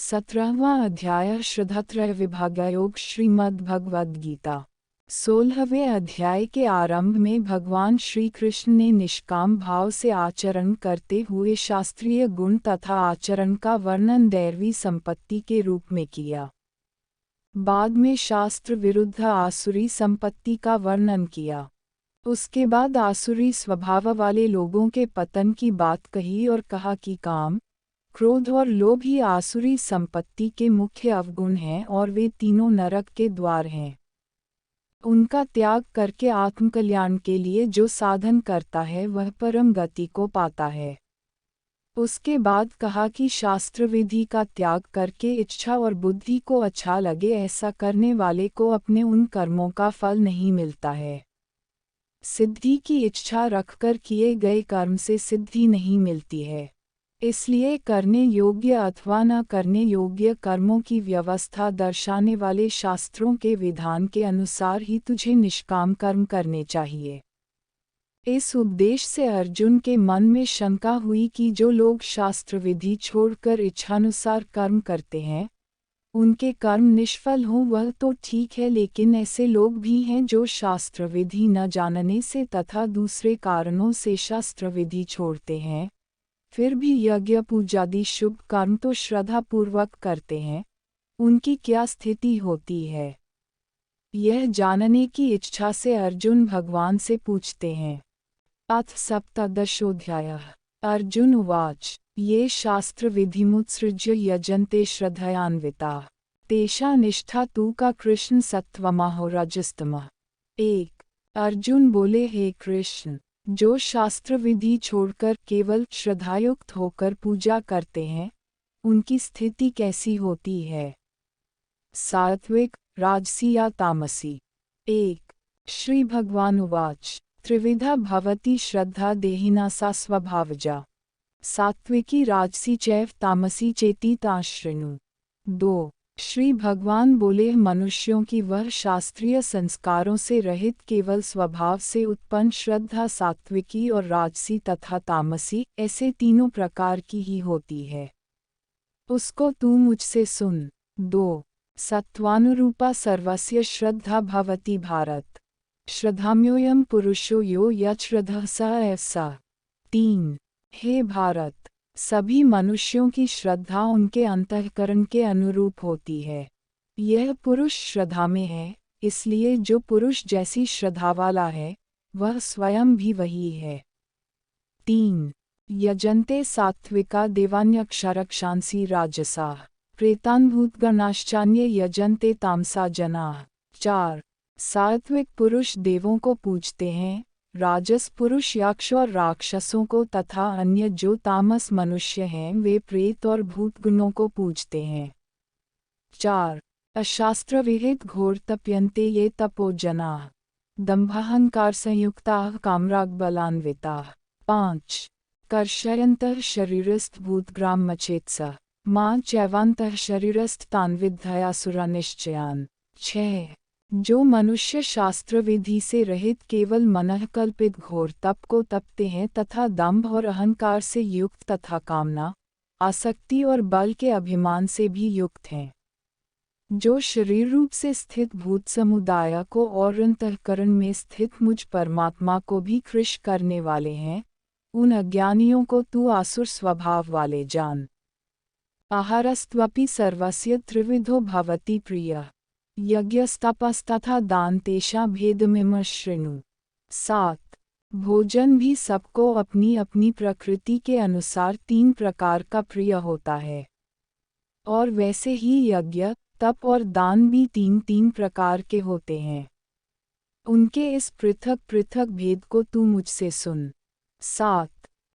17वां अध्याय श्रद्धात्रय विभागयोग श्रीमद् भगवद गीता। 16वें अध्याय के आरंभ में भगवान श्री कृष्ण ने निष्काम भाव से आचरण करते हुए शास्त्रीय गुण तथा आचरण का वर्णन दैवी संपत्ति के रूप में किया। बाद में शास्त्र विरुद्ध आसुरी संपत्ति का वर्णन किया। उसके बाद आसुरी स्वभाव वाले लोगों के पतन की बात कही और कहा कि काम, क्रोध और लोभ ही आसुरी संपत्ति के मुख्य अवगुण हैं और वे तीनों नरक के द्वार हैं। उनका त्याग करके आत्मकल्याण के लिए जो साधन करता है वह परम गति को पाता है। उसके बाद कहा कि शास्त्र विधि का त्याग करके इच्छा और बुद्धि को अच्छा लगे ऐसा करने वाले को अपने उन कर्मों का फल नहीं मिलता है। सिद्धि की इच्छा रखकर किए गए कर्म से सिद्धि नहीं मिलती है, इसलिए करने योग्य अथवा न करने योग्य कर्मों की व्यवस्था दर्शाने वाले शास्त्रों के विधान के अनुसार ही तुझे निष्काम कर्म करने चाहिए। इस उपदेश से अर्जुन के मन में शंका हुई कि जो लोग शास्त्र विधि छोड़कर इच्छानुसार कर्म करते हैं उनके कर्म निष्फल हों वह तो ठीक है, लेकिन ऐसे लोग भी हैं जो शास्त्र विधि न जानने से तथा दूसरे कारणों से शास्त्र विधि छोड़ते हैं, फिर भी यज्ञ पूजादि शुभ कर्म तो श्रद्धापूर्वक करते हैं। उनकी क्या स्थिति होती है, यह जानने की इच्छा से अर्जुन भगवान से पूछते हैं। अथ सप्तदशोऽध्यायः। अर्जुन उवाच ये शास्त्र विधिमुत्सृज्य यजन्ते श्रद्धयान्विताः तेषा निष्ठा तु का कृष्ण सत्त्वमहो रजस्तमः। 1। अर्जुन बोले, हे कृष्ण, जो शास्त्र विधि छोड़कर केवल श्रद्धायुक्त होकर पूजा करते हैं उनकी स्थिति कैसी होती है? सात्विक, राजसी या तामसी? 1। श्री भगवान उवाच त्रिविधा भवति श्रद्धा देहिना सा स्वभावजा सात्विकी राजसी चैव तामसी चेति ताशृणु। 2। श्री भगवान बोले, मनुष्यों की वह शास्त्रीय संस्कारों से रहित केवल स्वभाव से उत्पन्न श्रद्धा सात्विकी और राजसी तथा तामसी ऐसे तीनों प्रकार की ही होती है। उसको तू मुझसे सुन। 2। सत्वानुरूपा सर्वस्य श्रद्धा भवति भारत श्रद्धाम्योऽयं पुरुषो यो यच्छ्रद्धः स एव सः। 3। हे भारत, सभी मनुष्यों की श्रद्धा उनके अंतःकरण के अनुरूप होती है। यह पुरुष श्रद्धा में है, इसलिए जो पुरुष जैसी श्रद्धा वाला है वह स्वयं भी वही है। 3। यजन्ते सात्विका देवान्यक्षरक्षांसि राजसाः प्रेतान् भूतगणाश्चान्ये यजन्ते तामसा जनाः। 4। सात्विक पुरुष देवों को पूजते हैं, राजस पुरुष यक्ष और राक्षसों को तथा अन्य जो तामस मनुष्य हैं वे प्रेत और भूतगणों को पूजते हैं। 4। अशास्त्र विहित घोर तप्यन्ते ये तपो जनाः दम्भाहंकार संयुक्ताः कामरागबलान्विताः। 5। कर्षयन्तः शरीरस्थ भूतग्राम मचेत्सः मां चैवान्तः शरीरस्थ तान् विद्धयासुरा निश्चयान्। 6। जो मनुष्य शास्त्र विधि से रहित केवल मनःकल्पित घोर तप को तपते हैं तथा दंभ और अहंकार से युक्त तथा कामना, आसक्ति और बल के अभिमान से भी युक्त हैं, जो शरीर रूप से स्थित भूत समुदाय को और अंतःकरण में स्थित मुझ परमात्मा को भी कृश करने वाले हैं, उन अज्ञानियों को तू आसुर स्वभाव वाले जान। आहारस्त्वपि सर्वस्य त्रिविधो भवति प्रियः यज्ञस्तपस्तथा दान तेषा भेदमिमं शृणु। 7। भोजन भी सबको अपनी अपनी प्रकृति के अनुसार 3 प्रकार का प्रिय होता है, और वैसे ही यज्ञ, तप और दान भी 3 प्रकार के होते हैं। उनके इस पृथक पृथक भेद को तू मुझसे सुन। 7।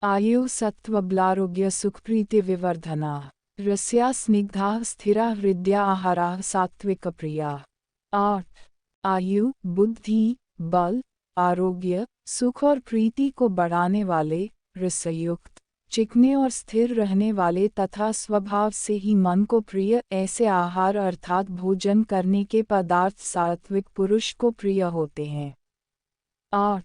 आयु सत्त्वबलारोग्य सुखप्रीति विवर्धना रस्या स्निग्धा स्थिरा हृदया आहारा सात्विक प्रिया। 8। आयु, बुद्धि, बल, आरोग्य, सुख और प्रीति को बढ़ाने वाले, रसयुक्त, चिकने और स्थिर रहने वाले तथा स्वभाव से ही मन को प्रिय ऐसे आहार अर्थात भोजन करने के पदार्थ सात्विक पुरुष को प्रिय होते हैं। 8।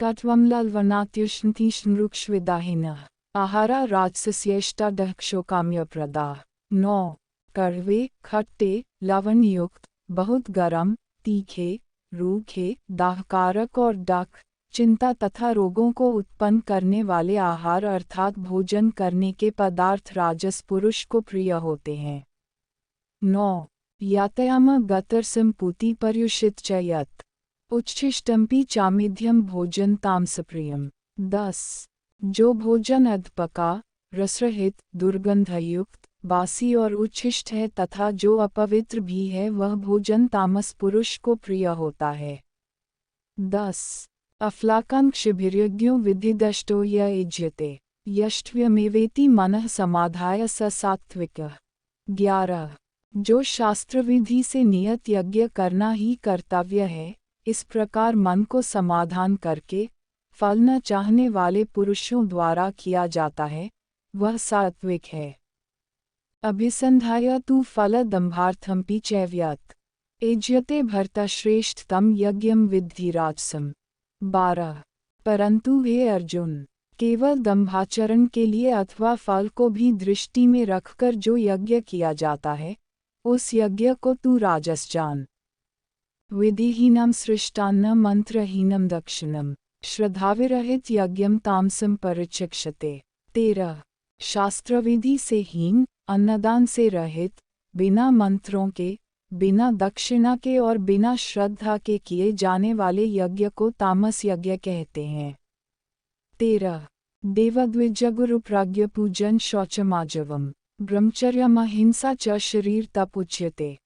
कट्वम्लल्वनात्युष्णतीक्ष्णरुक्षविदाहिनः आहारा राजसस्येष्टादः क्षोकाम्यप्रदाः। 9। कड़वे, खट्टे, लवण युक्त, बहुत गर्म, तीखे, रूखे, दाहकारक और डक, चिंता तथा रोगों को उत्पन्न करने वाले आहार अर्थात भोजन करने के पदार्थ राजस पुरुष को प्रिय होते हैं। 9. यातयाम गतरसम पूति पर्युषित चयत उच्छिष्टम्पि चामिध्यम भोजन तामसप्रियम। 10. जो भोजन अधपका, रसरहित, दुर्गंधयुक्त, बासी और उच्छिष्ट है तथा जो अपवित्र भी है वह भोजन तामस पुरुष को प्रिय होता है। 10. अफ्लाकांक्षभिर्यज्ञो विधिदष्टो य युज्यते यष्ट्व्यमेवेति मनः समाधाय स सात्विकः। 11. जो शास्त्र विधि से नियत यज्ञ करना ही कर्तव्य है, इस प्रकार मन को समाधान करके फल न चाहने वाले पुरुषों द्वारा किया जाता है, वह सात्विक है। अभिसंधाय तु फलदम्भार्थमपि चैव्यत् एज्यते भर्तश्रेष्ठतम यज्ञम विद्धि राजसम। 12. परंतु हे अर्जुन, केवल दंभाचरण के लिए अथवा फल को भी दृष्टि में रखकर जो यज्ञ किया जाता है, उस यज्ञ को तू राजस जान। विधिहीनम सृष्टान्न मंत्रहीनम दक्षिणम श्रद्धाविरहित यज्ञम तामसम परिचक्षते। 13. शास्त्रविधि से हीन, अन्नदान से रहित, बिना मंत्रों के, बिना दक्षिणा के और बिना श्रद्धा के किए जाने वाले यज्ञ को तामस यज्ञ कहते हैं। 13. देवद्विजगुरु प्राज्ञ पूजन शौचमाजवम ब्रह्मचर्यमहिंसा च शरीर तप उच्यते।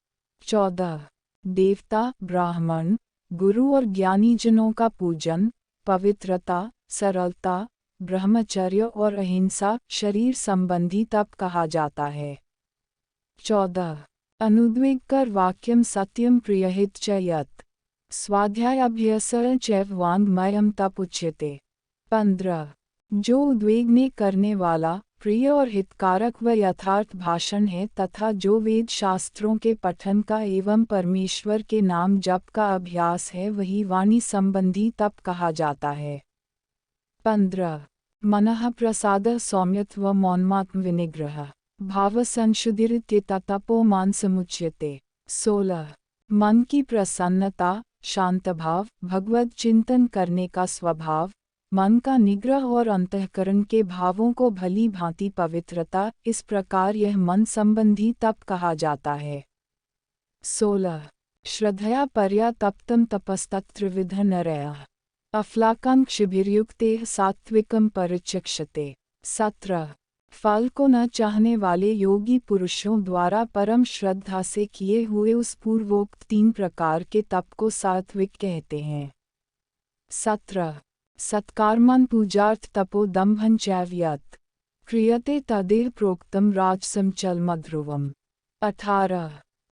14. देवता, ब्राह्मण, गुरु और ज्ञानी जनों का पूजन, पवित्रता, सरलता, ब्रह्मचर्य और अहिंसा शरीर संबंधी तप कहा जाता है। 14. अनुद्वेग कर वाक्यम सत्यम प्रियहित च यत् स्वाध्यायाभ्यसनं चैव वाङ्मयं तप उच्यते। 15. जो उद्वेग करने वाला, प्रिय और हितकारक व यथार्थ भाषण है तथा जो वेद शास्त्रों के पठन का एवं परमेश्वर के नाम जप का अभ्यास है वही वाणी संबंधी तप कहा जाता है। 15. मनः प्रसाद सौम्यत्व मौनमात्म विनिग्रह भाव संशुद्धिरित्येता तपो मानसमुच्यते। 16. मन की प्रसन्नता, शांत भाव, भगवत चिंतन करने का स्वभाव, मन का निग्रह और अंतःकरण के भावों को भली भांति पवित्रता, इस प्रकार यह मन संबंधी तप कहा जाता है। 16. श्रद्धया पर्या तप्तम तपस्तत्रिविध नरयः अफ्लाकांक्षभिर्युक्ते सात्विकम परिचक्षते। 17. फल को न चाहने वाले योगी पुरुषों द्वारा परम श्रद्धा से किए हुए उस पूर्वोक्त 3 प्रकार के तप को सात्विक कहते हैं। 17. सत्कर्मन् पूजार्थ तपो दम्भं चैव यत् क्रियते तदेह प्रोक्तम राजसं चलमध्रुवम्। 18.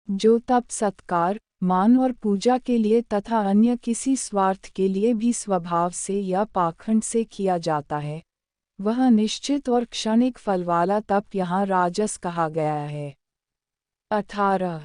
जो तप सत्कार, मान और पूजा के लिए तथा अन्य किसी स्वार्थ के लिए भी स्वभाव से या पाखंड से किया जाता है, वह निश्चित और क्षणिक फल वाला तप यहाँ राजस कहा गया है। 18.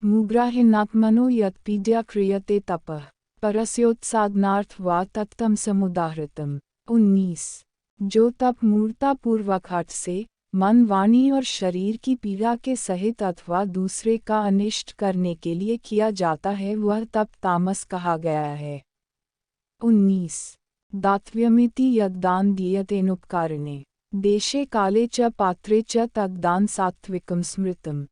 मुग्राहिनात्मनो यत्पीड्या क्रियते तपः परस्योत्साधनार्थ वा तत्तम समुदाहृतम्। 19. जो तप मूर्तापूर्वक हठ से, मन, वाणी और शरीर की पीड़ा के सहित अथवा दूसरे का अनिष्ट करने के लिए किया जाता है वह तप तामस कहा गया है। 19. दातव्यमिति यद्दान दीयतेनुपकारिणे देशे काले च पात्रे च तद्दान सात्विकम स्मृतम्।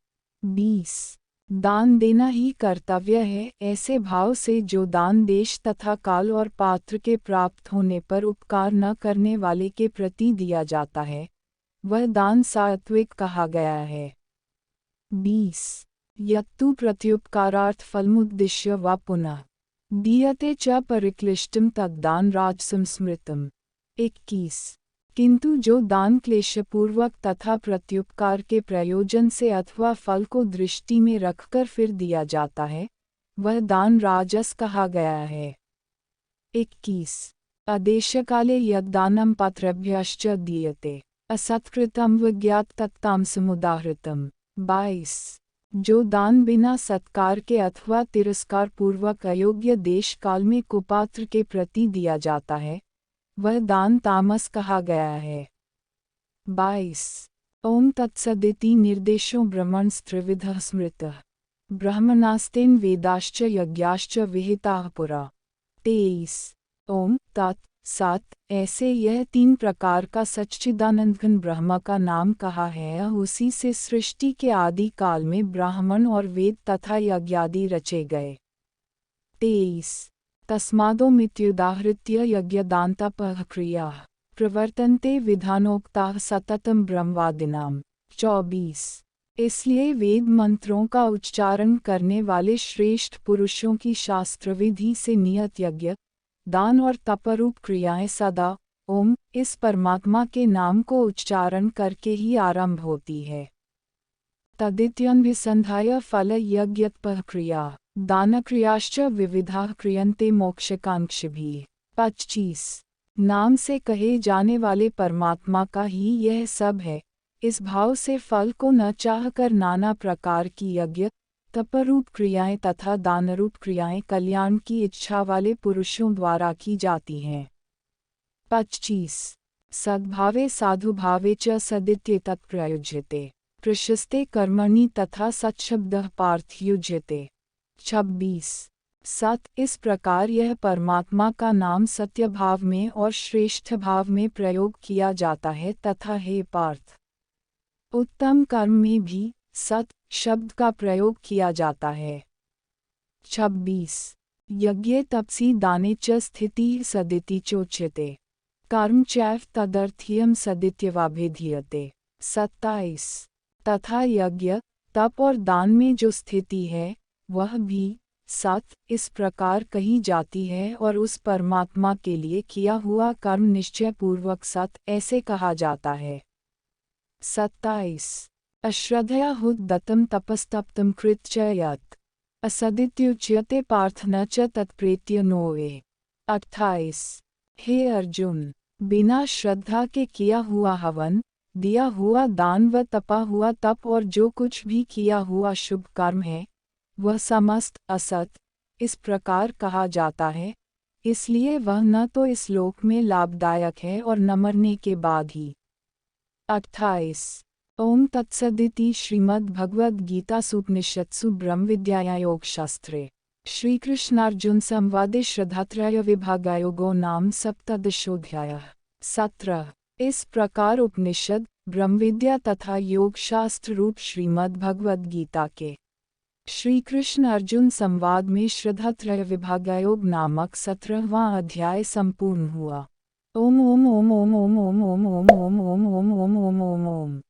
20. दान देना ही कर्तव्य है ऐसे भाव से जो दान देश तथा काल और पात्र के प्राप्त होने पर उपकार न करने वाले के प्रति दिया जाता है, वह दान सात्विक कहा गया है। 20. यत्तु प्रत्युपकारार्थ फलमुद्दिश्य वा पुनः दीयते च परिक्लिष्टं तद्दान राजसं स्मृतम्। 21. किंतु जो दान क्लेशपूर्वक तथा प्रत्युपकार के प्रयोजन से अथवा फल को दृष्टि में रखकर फिर दिया जाता है, वह दान राजस कहा गया है। 21. अदेशकाले यद्दानं पात्रेभ्यश्च दीयते असत्कृतं विज्ञात तत्तामसमुदाहृतम्। 22. जो दान बिना सत्कार के अथवा तिरस्कार पूर्वक अयोग्य देश काल में कुपात्र के प्रति दिया जाता है, वह दान तामस कहा गया है। 22. ओम तत्सदिति निर्देशो ब्रह्मणस्त्रिविधः स्मृतः ब्रह्मणास्तेन वेदाश्च यज्ञाश्च विहिताः पुरा। 23। ओम तत् सत, ऐसे यह 3 प्रकार का सच्चिदानंद घन ब्रह्म का नाम कहा है। उसी से सृष्टि के आदि काल में ब्राह्मण और वेद तथा यज्ञादि रचे गए। 23। तस्मादोमित्युदाहृत्य यज्ञदानतपः क्रियाः प्रवर्तन्ते विधानोक्ताः सततं ब्रह्मवादिनाम्। 24। इसलिए वेद मंत्रों का उच्चारण करने वाले श्रेष्ठ पुरुषों की शास्त्रविधि से नियत यज्ञ, दान और तपरूप क्रियाएं सदा ओम इस परमात्मा के नाम को उच्चारण करके ही आरंभ होती है। तदित्यन्भिसन्धाय फल यज्ञतपः क्रिया दानक्रियाश्च विविधाः क्रियन्ते मोक्षकांक्षिभिः। 25। नाम से कहे जाने वाले परमात्मा का ही यह सब है। इस भाव से फल को न चाहकर नाना प्रकार की यज्ञ, तपरूप क्रियाएं तथा दानरूप क्रियाएं कल्याण की इच्छा वाले पुरुषों द्वारा की जाती हैं। 25। सद्भावे साधुभावे च सदित्येतत् प्रयुज्यते प्रशस्ते कर्मणि तथा सच्छब्दः पार्थयुज्यते। 26। सत, इस प्रकार यह परमात्मा का नाम सत्य भाव में और श्रेष्ठ भाव में प्रयोग किया जाता है तथा हे पार्थ, उत्तम कर्म में भी सत शब्द का प्रयोग किया जाता है। 26। यज्ञे तपसी दाने च स्थिति सदिति चोच्यते कर्म चैव तदर्थीयम सदित्यवाभिधीयते। 27। तथा यज्ञ, तप और दान में जो स्थिति है वह भी सत इस प्रकार कही जाती है और उस परमात्मा के लिए किया हुआ कर्म निश्चय पूर्वक सत ऐसे कहा जाता है। 27। अश्रद्धया हुदत्तम तपस्तप्तम कृत च यत् असदित्युच्यते पार्थ न च तत्प्रेत्य नोवे। 28। हे अर्जुन, बिना श्रद्धा के किया हुआ हवन, दिया हुआ दान व तपा हुआ तप और जो कुछ भी किया हुआ शुभ कर्म है वह समस्त असत इस प्रकार कहा जाता है, इसलिए वह न तो इस लोक में लाभदायक है और न मरने के बाद ही। 28। ओम तत्सदिति श्रीमद् भगवद गीतासूपनिषत्सु ब्रह्मविद्यायां योगशास्त्रे श्रीकृष्णार्जुन संवादे श्रद्धात्रय विभागयोगो नाम सप्तदशोऽध्यायः। 17। इस प्रकार उपनिषद, ब्रह्मविद्या तथा योगशास्त्र रूप श्रीमद् भगवद गीता के श्री कृष्ण अर्जुन संवाद में श्रद्धात्रय विभागयोग नामक 17वां अध्याय संपूर्ण हुआ। ओम ओम ओम ओम ओम ओम ओम ओम ओम ओम ओम ओम ओम ओम ओम।